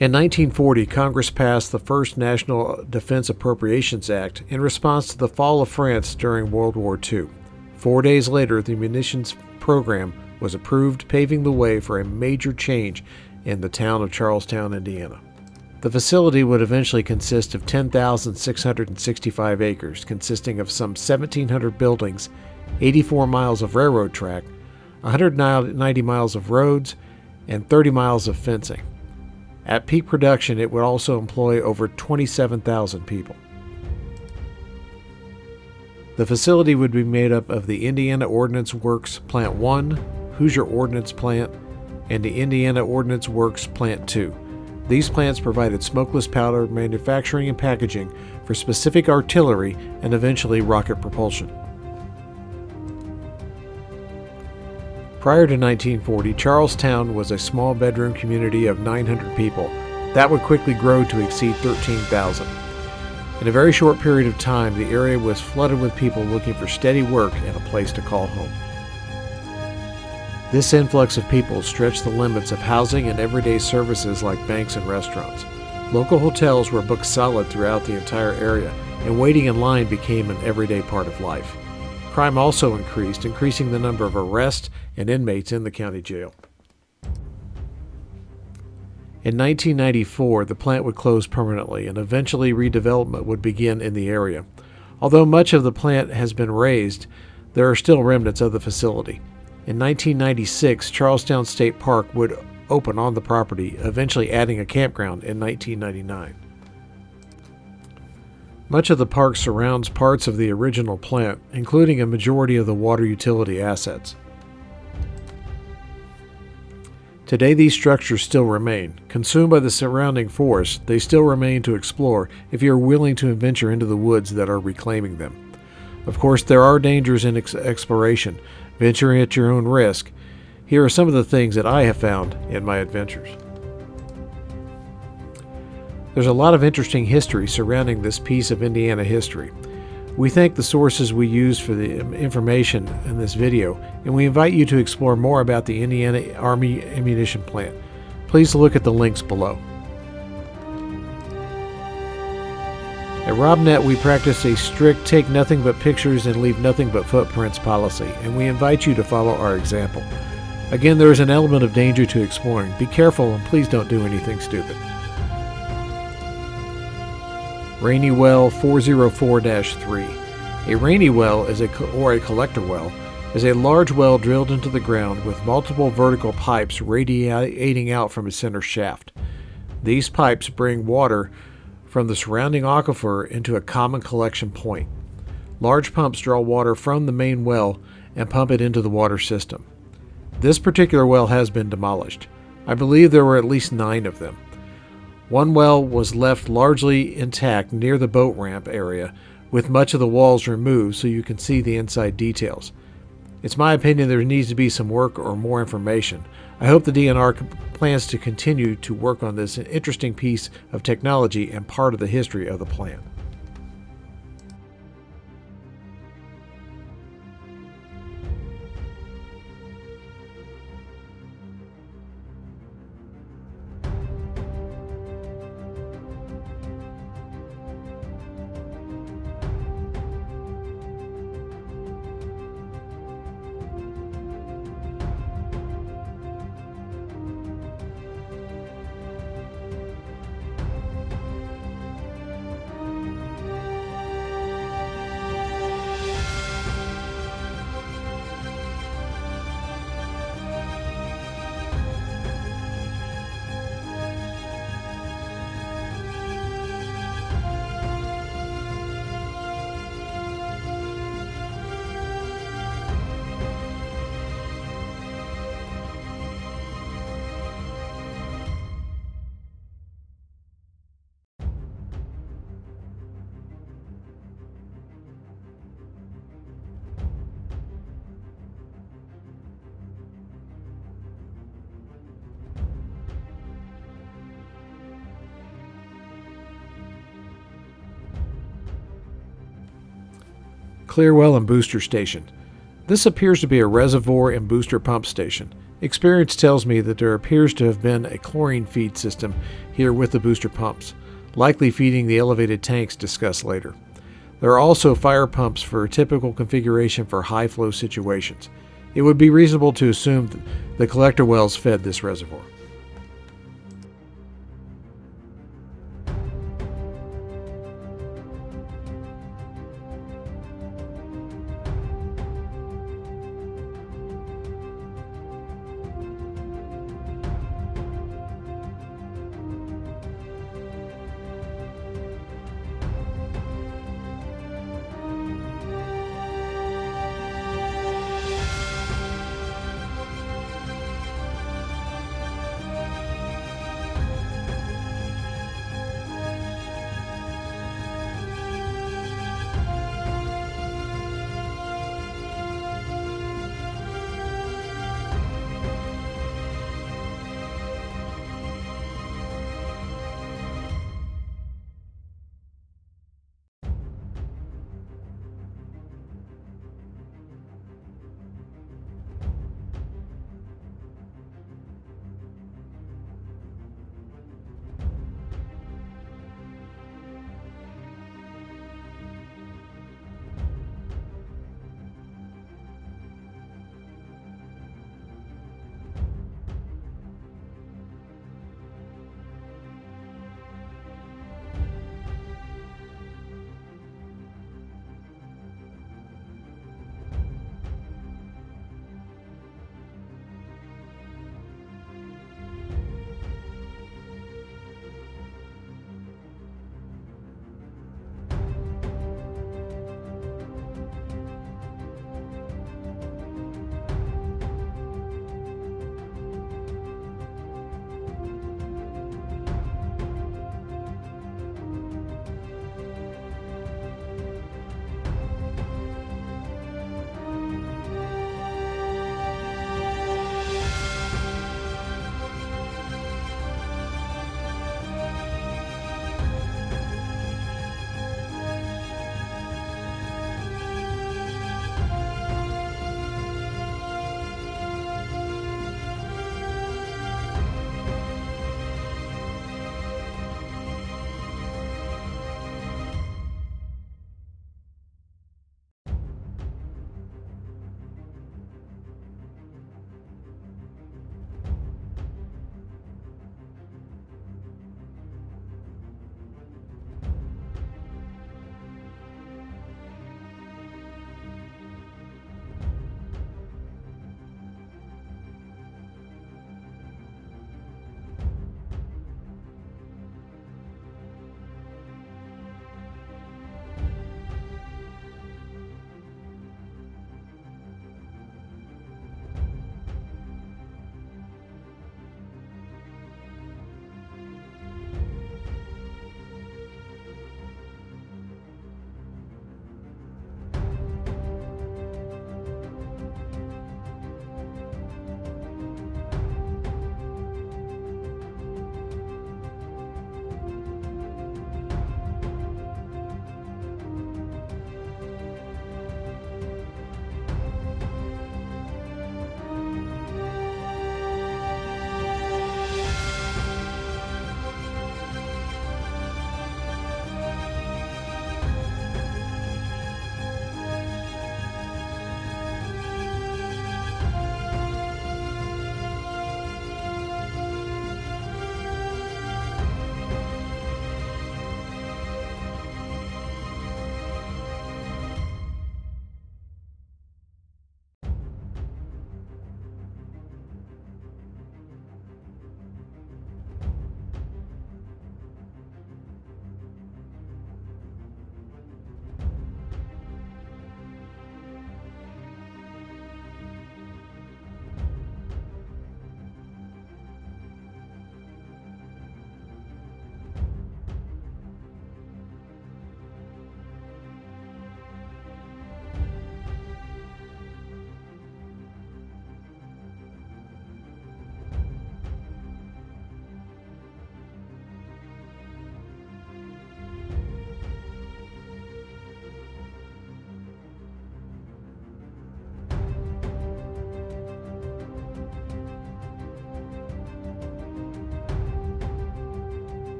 In 1940, Congress passed the first National Defense Appropriations Act in response to the fall of France during World War II. 4 days later, the munitions program was approved, paving the way for a major change in the town of Charlestown, Indiana. The facility would eventually consist of 10,665 acres, consisting of some 1,700 buildings, 84 miles of railroad track, 190 miles of roads, and 30 miles of fencing. At peak production, it would also employ over 27,000 people. The facility would be made up of the Indiana Ordnance Works Plant 1, Hoosier Ordnance Plant, and the Indiana Ordnance Works Plant 2. These plants provided smokeless powder manufacturing and packaging for specific artillery and eventually rocket propulsion. Prior to 1940, Charlestown was a small bedroom community of 900 people. That would quickly grow to exceed 13,000. In a very short period of time, the area was flooded with people looking for steady work and a place to call home. This influx of people stretched the limits of housing and everyday services like banks and restaurants. Local hotels were booked solid throughout the entire area, and waiting in line became an everyday part of life. Crime also increased, increasing the number of arrests and inmates in the county jail. In 1994, the plant would close permanently, and eventually redevelopment would begin in the area. Although much of the plant has been razed, there are still remnants of the facility. In 1996, Charlestown State Park would open on the property, eventually adding a campground in 1999. Much of the park surrounds parts of the original plant, including a majority of the water utility assets. Today, these structures still remain. Consumed by the surrounding forest, they still remain to explore if you are willing to venture into the woods that are reclaiming them. Of course, there are dangers in exploration, venturing at your own risk. Here are some of the things that I have found in my adventures. There's a lot of interesting history surrounding this piece of Indiana history. We thank the sources we used for the information in this video, and we invite you to explore more about the Indiana Army Ammunition Plant. Please look at the links below. At RobNet, we practice a strict take nothing but pictures and leave nothing but footprints policy, and we invite you to follow our example. Again, there is an element of danger to exploring. Be careful and please don't do anything stupid. Ranney Well 404-3. A Ranney well or a collector well is a large well drilled into the ground with multiple vertical pipes radiating out from a center shaft. These pipes bring water from the surrounding aquifer into a common collection point. Large pumps draw water from the main well and pump it into the water system. This particular well has been demolished. I believe there were at least 9 of them. One well was left largely intact near the boat ramp area, with much of the walls removed so you can see the inside details. It's my opinion there needs to be some work or more information. I hope the DNR plans to continue to work on this interesting piece of technology and part of the history of the plant. Clearwell and Booster Station. This appears to be a reservoir and booster pump station. Experience tells me that there appears to have been a chlorine feed system here with the booster pumps, likely feeding the elevated tanks discussed later. There are also fire pumps for a typical configuration for high flow situations. It would be reasonable to assume that the collector wells fed this reservoir.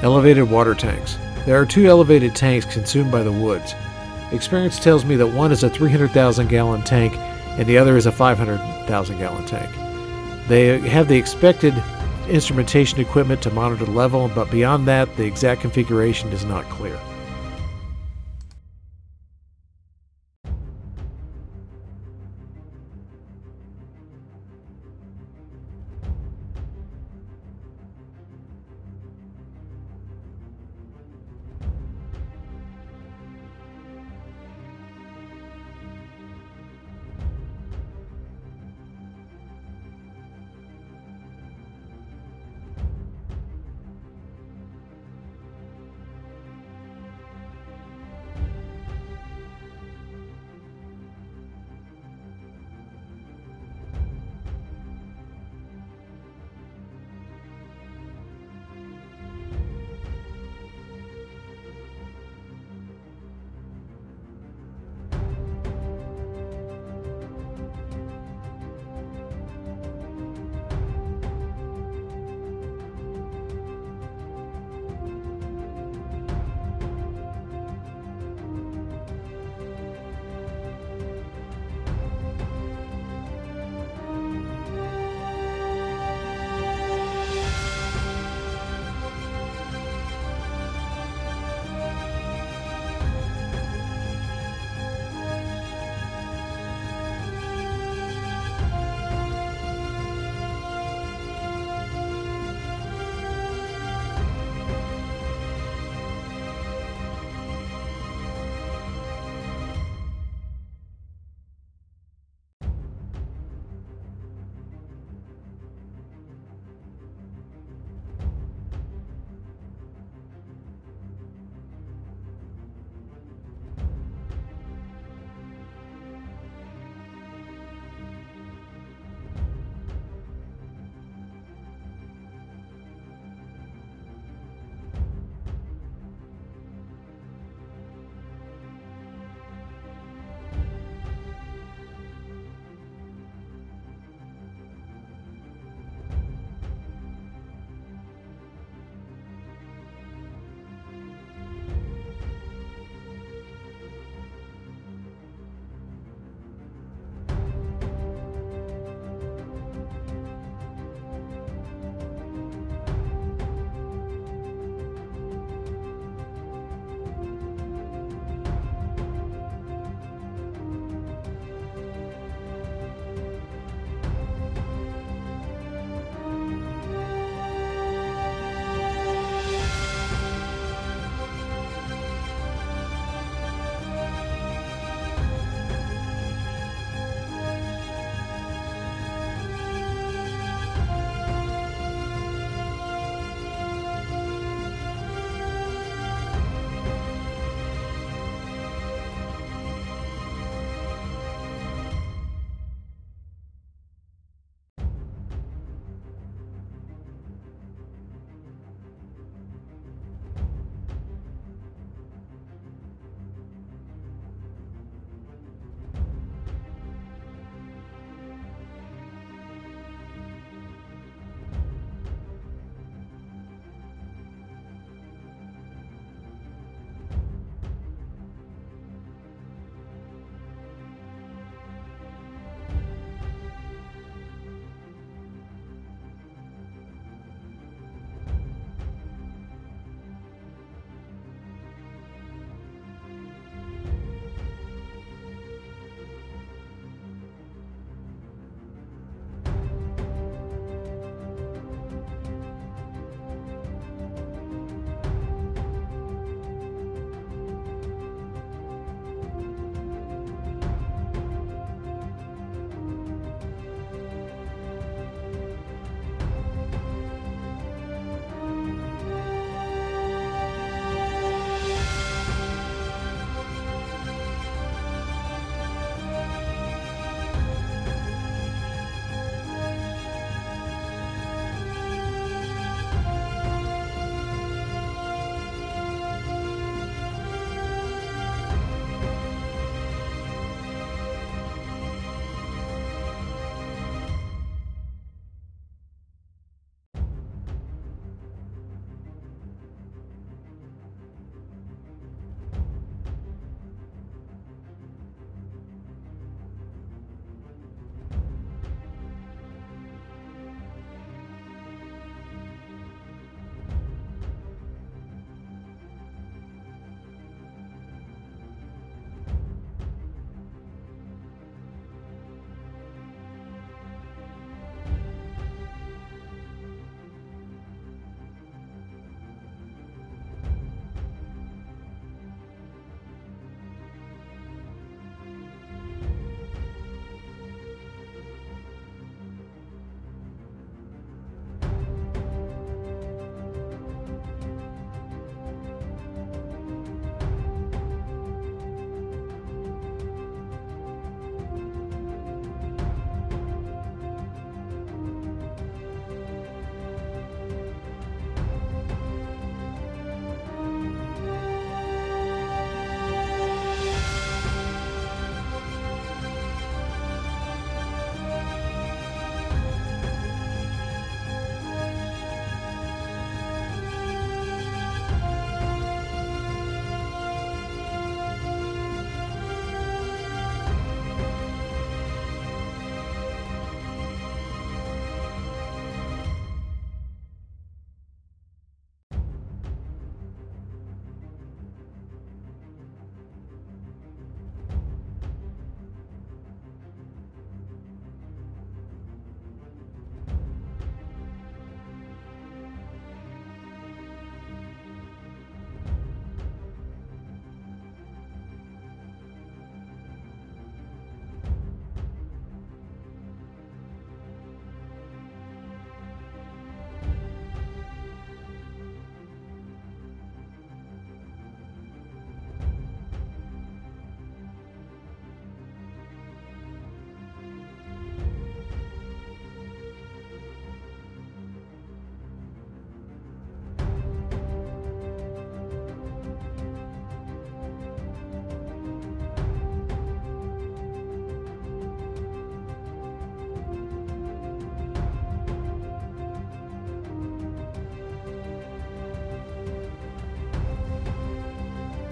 Elevated water tanks. There are 2 elevated tanks consumed by the woods. Experience tells me that one is a 300,000 gallon tank and the other is a 500,000 gallon tank. They have the expected instrumentation equipment to monitor the level, but beyond that, the exact configuration is not clear.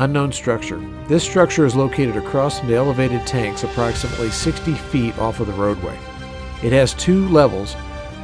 Unknown structure. This structure is located across from the elevated tanks approximately 60 feet off of the roadway. It has 2 levels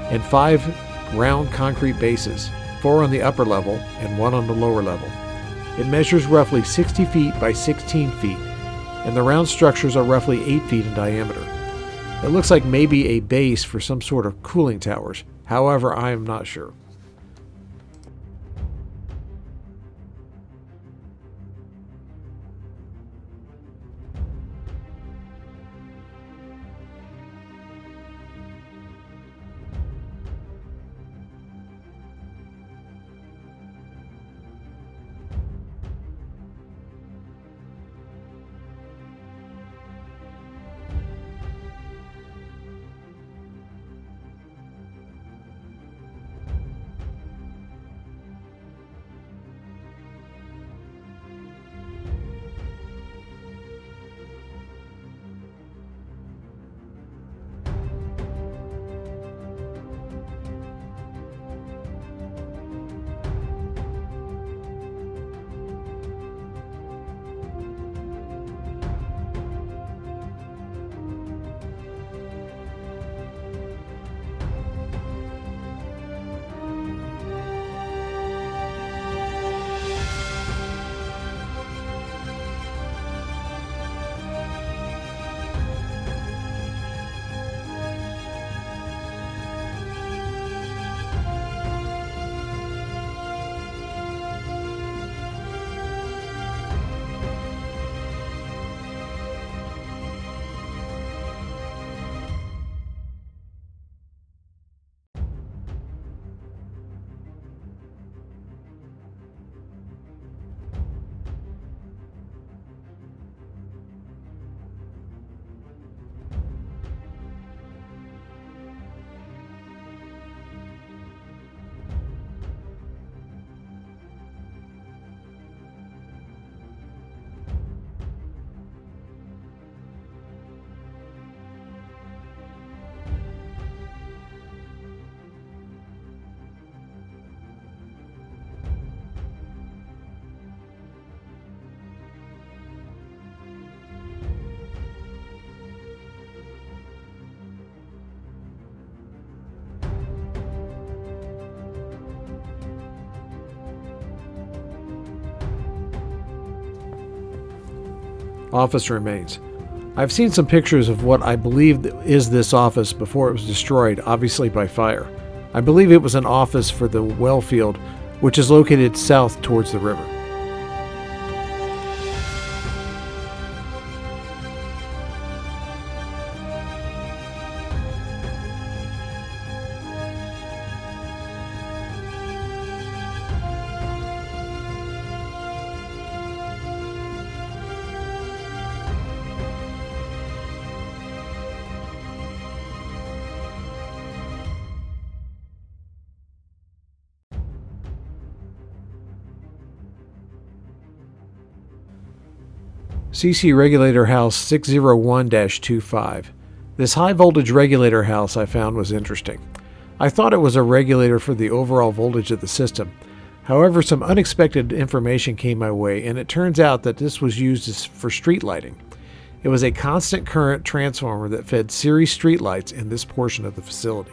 and 5 round concrete bases, 4 on the upper level and 1 on the lower level. It measures roughly 60 feet by 16 feet, and the round structures are roughly 8 feet in diameter. It looks like maybe a base for some sort of cooling towers. However, I am not sure. Office remains. I've seen some pictures of what I believe is this office before it was destroyed, obviously by fire. I believe it was an office for the well field, which is located south towards the river. CC Regulator House 601-25. This high voltage regulator house I found was interesting. I thought it was a regulator for the overall voltage of the system. However, some unexpected information came my way, and it turns out that this was used for street lighting. It was a constant current transformer that fed series street lights in this portion of the facility.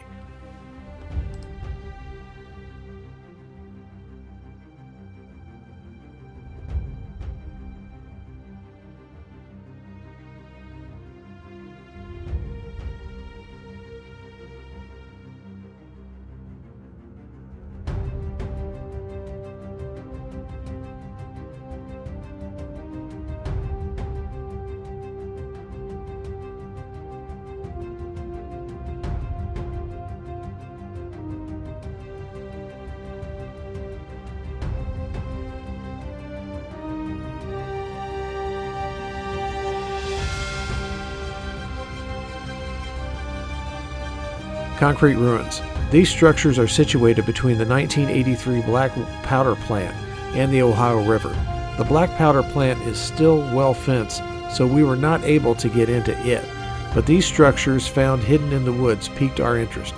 Concrete ruins. These structures are situated between the 1983 black powder plant and the Ohio River. The black powder plant is still well fenced, so we were not able to get into it, but these structures found hidden in the woods piqued our interest.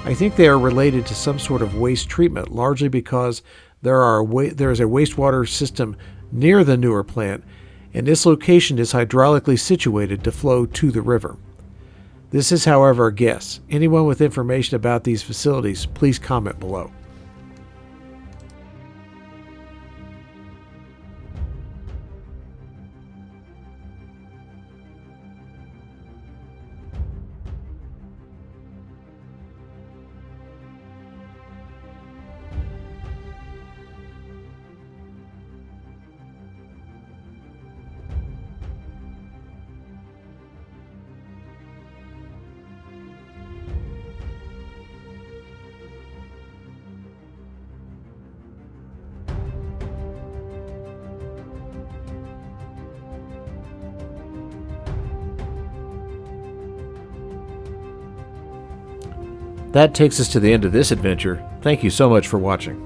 I think they are related to some sort of waste treatment, largely because there is a wastewater system near the newer plant, and this location is hydraulically situated to flow to the river. This is, however, a guess. Anyone with information about these facilities, please comment below. That takes us to the end of this adventure. Thank you so much for watching.